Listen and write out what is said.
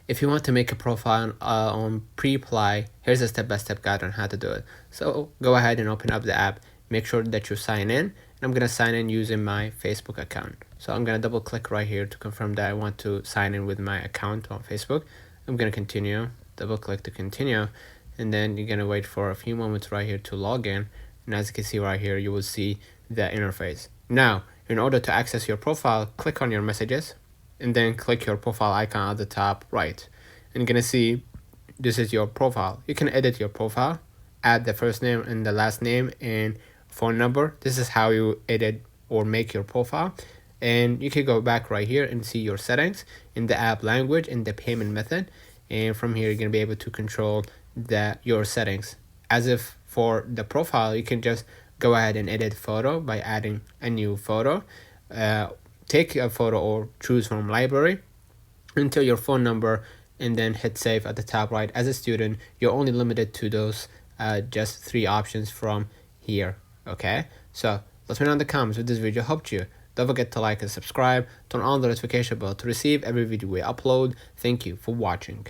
if you want to make a profile on pre-apply, here's a step-by-step guide on how to do it. So go ahead and open up the app, make sure that you sign in, and I'm gonna sign in using my Facebook account. So I'm gonna double click right here to confirm that I want to sign in with my account on Facebook. I'm gonna continue, double click to continue, and then you're gonna wait for a few moments right here to log in. And as you can see right here, you will see the interface. Now, in order to access your profile, click on your messages and then click your profile icon at the top right. And you're gonna see this is your profile. You can edit your profile, add the first name and the last name and phone number. This is how you edit or make your profile. And you can go back right here and see your settings in the app language and the payment method. And from here, you're gonna be able to control your settings. As if for the profile, you can just go ahead and edit photo by adding a new photo. Take a photo or choose from library, enter your phone number, and then hit save at the top right. As a student, you're only limited to those just 3 options from here. Okay, so let me know in the comments if this video helped you. Don't forget to like and subscribe, turn on the notification bell to receive every video we upload. Thank you for watching.